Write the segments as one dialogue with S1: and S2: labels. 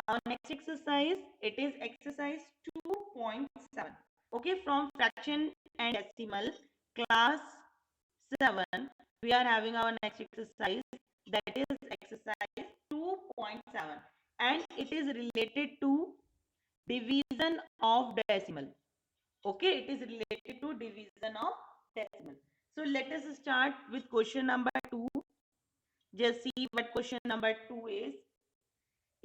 S1: Our next exercise, it is exercise 2.7. Okay, from fraction and decimal, class 7, we are having our next exercise, that is exercise 2.7, and it is related to division of decimal. Okay, it is related to division of decimal. So let us start with question number 2. Just see what question number 2 is.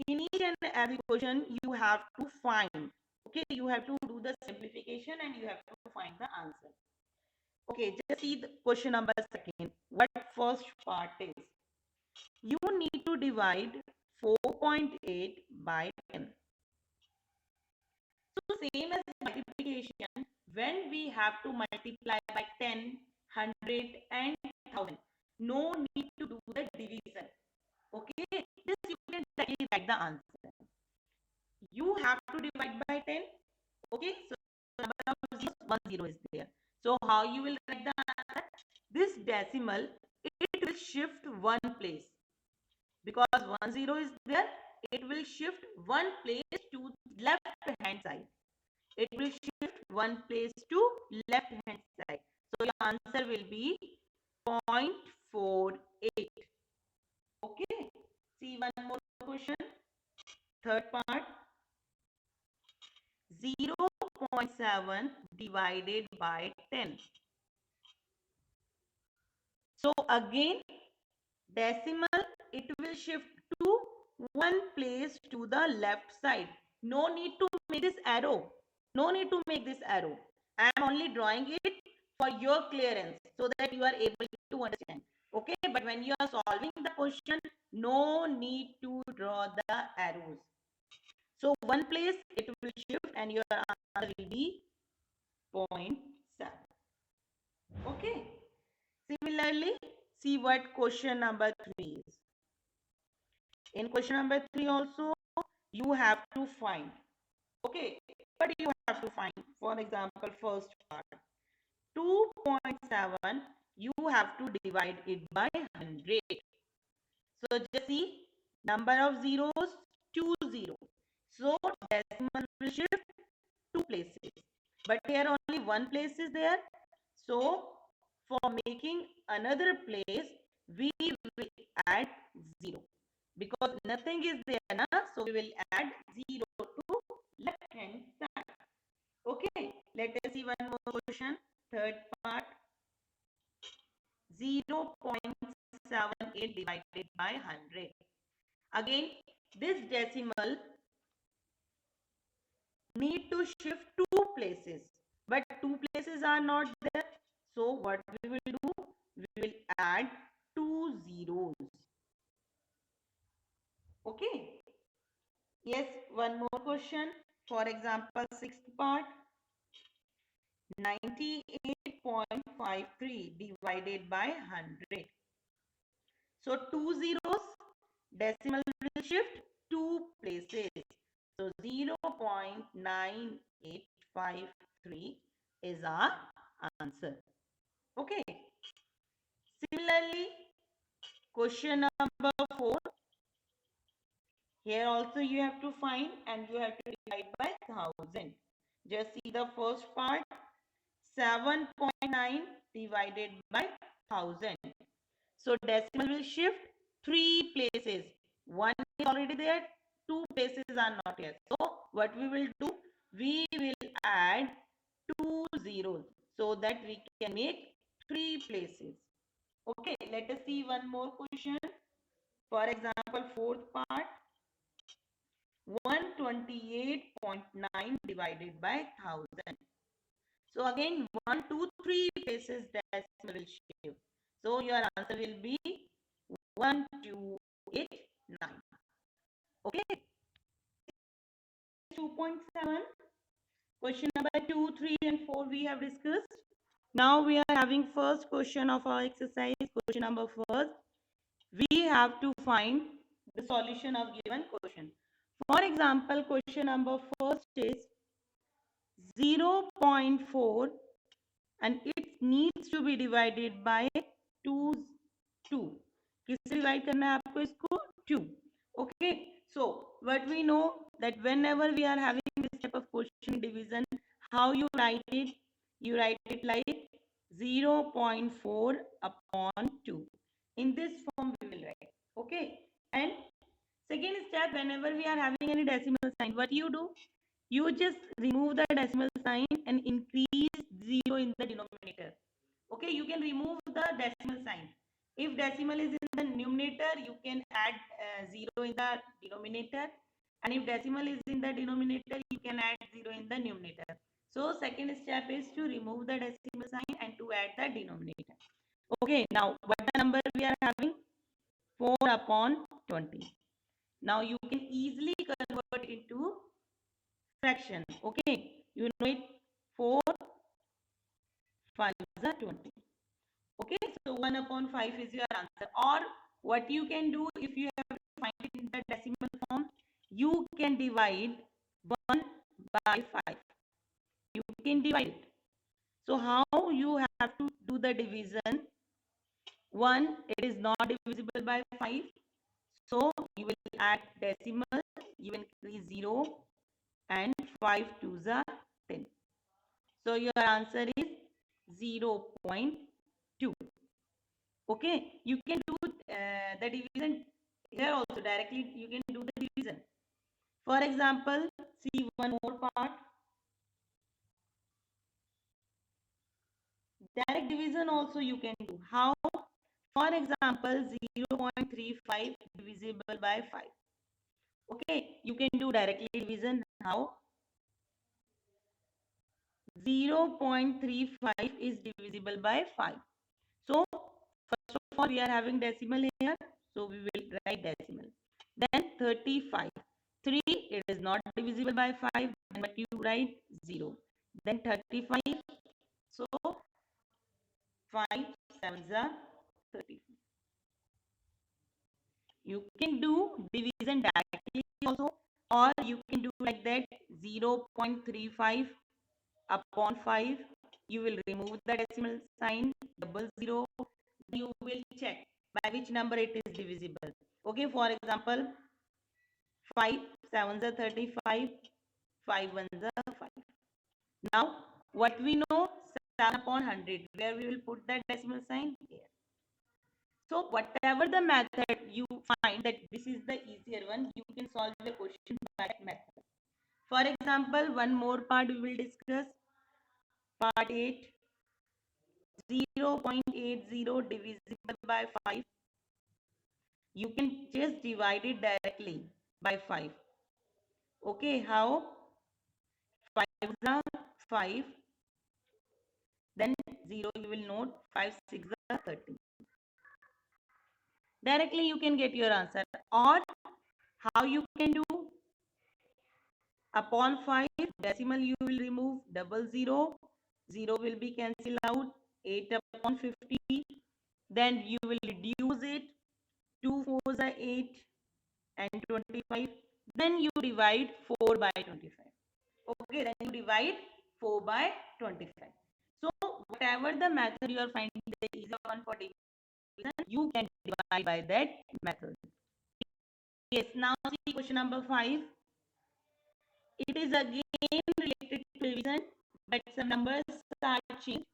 S1: In each and every question you have to find, okay, you have to do the simplification and you have to find the answer. Okay, just see the question number 2. What first part is, you need to divide 4.8 by 10. So same as multiplication, when we have to multiply by 10, 100 and 1000, no need to do the division. Okay, this you can directly write the answer. You have to divide by 10. Okay, so number of zeros, 1 0 is there. So how you will write the answer? This decimal, it will shift one place. Because 1 0 is there, it will shift one place to left hand side. It will shift one place to left hand side. So your answer will be 0.48. Okay, see one more question. Third part, 0.7 divided by 10. So again, decimal, it will shift to one place to the left side. No need to make this arrow. No need to make this arrow. I am only drawing it for your clearance so that you are able to understand. Okay, but when you are solving the question, no need to draw the arrows. So one place it will shift and your answer will be 0.7. Okay. Similarly, see what question number 3 is. In question number 3 also, you have to find. Okay. But you have to find, for example, first part. 2.7, you have to divide it by 100. So just see, number of zeros, 2 0. So decimal will shift 2 places. But here only one place is there. So for making another place, we will add 0. Because nothing is there, na? So we will add 0 to left hand side. Okay, let us see one more question. Third part, 0.78 divided by 100. Again, this decimal need to shift 2 places, but 2 places are not there. So what we will do, we will add 2 zeros. Okay, yes, one more question. For example, sixth part, 98.53 divided by 100. So 2 zeros, decimal will shift 2 places. So 0.9853 is our answer. Okay. Similarly, question number 4. Here also you have to find and you have to divide by 1000. Just see the first part. 7.9 divided by 1000. So decimal will shift 3 places. One is already there, 2 places are not here. So what we will do, we will add 2 zeros so that we can make 3 places. Okay, let us see one more question. For example, fourth part, 128.9 divided by 1000. So again, 1, 2, 3 places decimal will shift. So your answer will be 1289. Okay. 2.7. Question number 2, 3 and 4 we have discussed. Now we are having first question of our exercise. Question number 1. We have to find the solution of given question. For example, question number 1 is 0.4 and it needs to be divided by 2. किससे divide करना है आपको इसको 2. Okay, So what we know that whenever we are having this type of question division, how you write it? You write it like 0.4 upon 2. In this form we will write. Okay. And second step, whenever we are having any decimal sign, what you do? You just remove the decimal sign and increase 0 in the denominator. Okay, you can remove the decimal sign. If decimal is in the numerator, you can add 0 in the denominator. And if decimal is in the denominator, you can add 0 in the numerator. So second step is to remove the decimal sign and to add the denominator. Okay, now what the number we are having? 4 upon 20. Now you can easily convert into fraction. Okay, you know it. 4 5 is 20. Okay, so 1 upon 5 is your answer. Or what you can do, if you have to find it in the decimal form, you can divide 1 by 5. You can divide it. So how you have to do the division? 1, it is not divisible by 5. So you will add decimal, you increase 0 and 5 to the 10. So your answer is 0.2. Okay, you can do the division here also directly. You can do the division. For example, see one more part. Direct division also you can do. How? For example, 0.35 divisible by 5. Okay, you can do directly division. How? 0.35 is divisible by 5. So, first of all, we are having decimal here. So, we will write decimal. Then 35. 3, it is not divisible by 5. But you write 0. Then 35. So, 5 7s are 30. You can do division directly also, or you can do like that 0.35 upon 5. You will remove the decimal sign, double 0. You will check by which number it is divisible. Okay, for example, 5 7s are 35, 5 1s are 5. Now, what we know, 7 upon 100, where we will put that decimal sign here. So whatever the method you find that this is the easier one, you can solve the question by that method. For example, one more part we will discuss. Part 8, 0.80 divisible by 5. You can just divide it directly by 5. Okay, how? 5 is 5. Then 0 you will note, 5 6 is 30. Directly you can get your answer. Or how you can do? Upon 5 decimal you will remove double 0. 0 will be cancelled out. 8 upon 50. Then you will reduce it. 2 4s are 8 and 25. Then you divide 4 by 25. Okay, then you divide 4 by 25. So whatever the method you are finding the easier one for division, you can divide by that method. Yes, now see question number 5. It is again related to division, but some numbers are changed.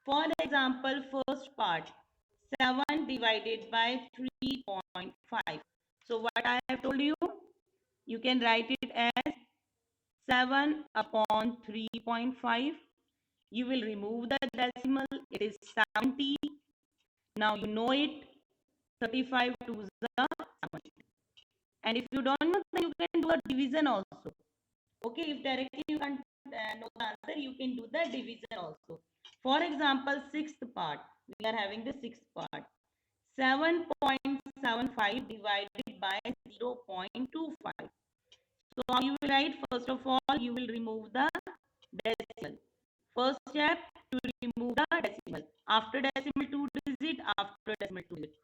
S1: For example, first part, 7 divided by 3.5. So what I have told you, you can write it as 7 upon 3.5. You will remove the decimal, it is 70. Now you know it, 35 to the 70. And if you don't know, then you can do a division also. Okay, if directly you can't know the answer, you can do the division also. For example, sixth part, we are having the sixth part. 7.75 divided by 0.25. So how you will write? First of all, you will remove the decimal. First step, to remove the decimal. After decimal 2 digit, after decimal 2 digit.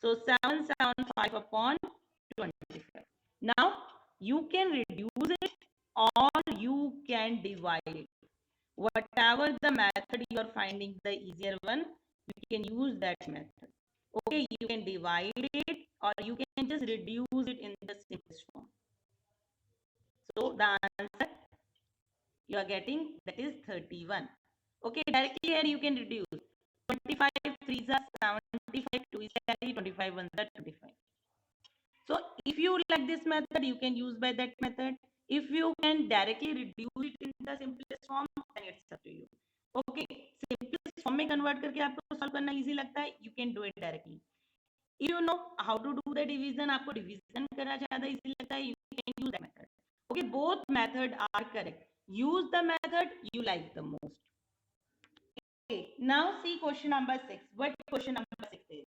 S1: So 775 upon 25. Now you can reduce it or you can divide it. Whatever the method you are finding the easier one, you can use that method. Okay, you can divide it or you can just reduce it in the simplest form. So the answer you are getting, that is 31. Okay, directly here you can reduce. 25 3s are 75, 2 is carry, 25 1s are 25. So if you like this method, you can use by that method. If you can directly reduce it in the simplest form, then it's up to you. Okay, simplest form में convert करके आपको solve करना easy लगता है, you can do it directly. If you know how to do the division, आपको division करना ज़्यादा easy लगता है, you can use that method. Okay, both method are correct. Use the method you like the most. Okay, now see question number 6. What question number 6 is?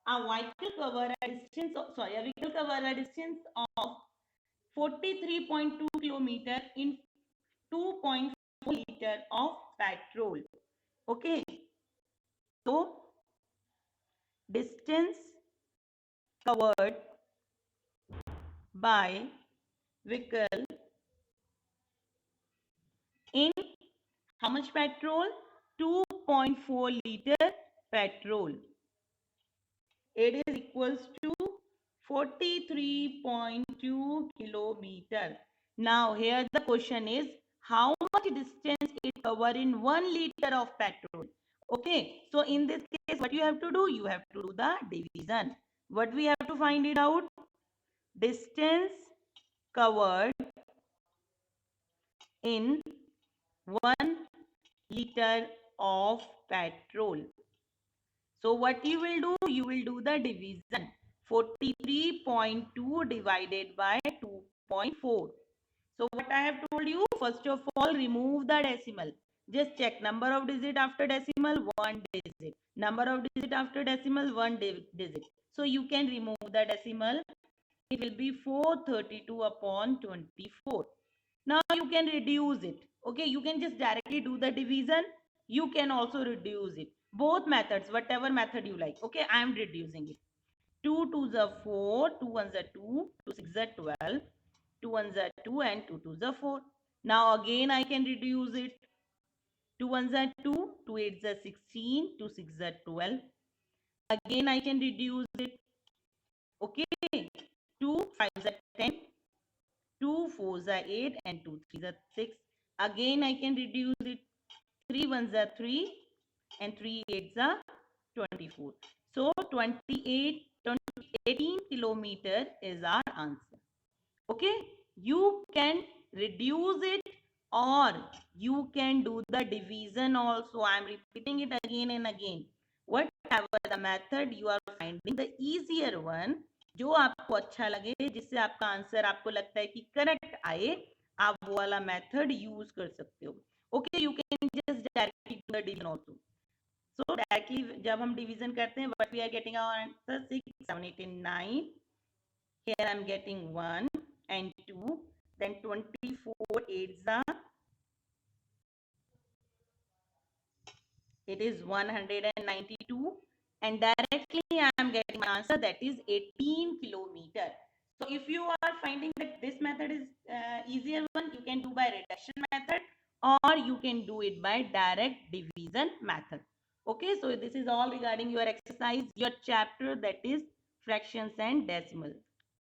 S1: A vehicle cover a distance of, a vehicle cover a distance of 43.2 kilometer in 2.4 liter of petrol. Okay, so distance covered by vehicle in how much petrol? 2.4 liter petrol. It is equals to 43.2 kilometer. Now here the question is, how much distance it cover in 1 liter of petrol? Okay, so in this case what you have to do? You have to do the division. What we have to find it out? Distance covered in 1 liter of petrol. So what you will do? You will do the division. 43.2 divided by 2.4. So what I have told you, first of all, remove the decimal. Just check number of digit after decimal, 1 digit. Number of digit after decimal, 1 digit. So you can remove the decimal. It will be 432 upon 24. Now you can reduce it. Okay, you can just directly do the division. You can also reduce it. Both methods, whatever method you like. Okay, I am reducing it. 2 2s are 4, 2 1s are 2, 2 6s are 12, 2 1s are 2 and 2 2s are 4. Now again I can reduce it. 2 1s are 2, 2 8s are 16, 2 6s are 12. Again I can reduce it. Okay, 2 5s are 10, 2 4s are 8 and 2 3s are 6. Again I can reduce it. 3 1s are 3 and 3 8s are 24. So 18 kilometer is our answer. Okay, you can reduce it or you can do the division also. I am repeating it again and again. Whatever the method you are finding the easier one, जो आपको अच्छा लगे, जिससे आपका answer आपको लगता है कि करेक्ट आए, आप वो वाला मेथड यूज कर सकते हो. Okay, you can just directly do the division also. So directly जब हम डिवीजन करते हैं, what we are getting our answer 6 7 8 9. Here I am getting 1 and 2. Then 24 8s are, it is 192. And directly I am getting my answer, that is 18 kilometer. So if you are finding that this method is easier one, you can do by reduction method or you can do it by direct division method. Okay, so this is all regarding your exercise, your chapter, that is fractions and decimals.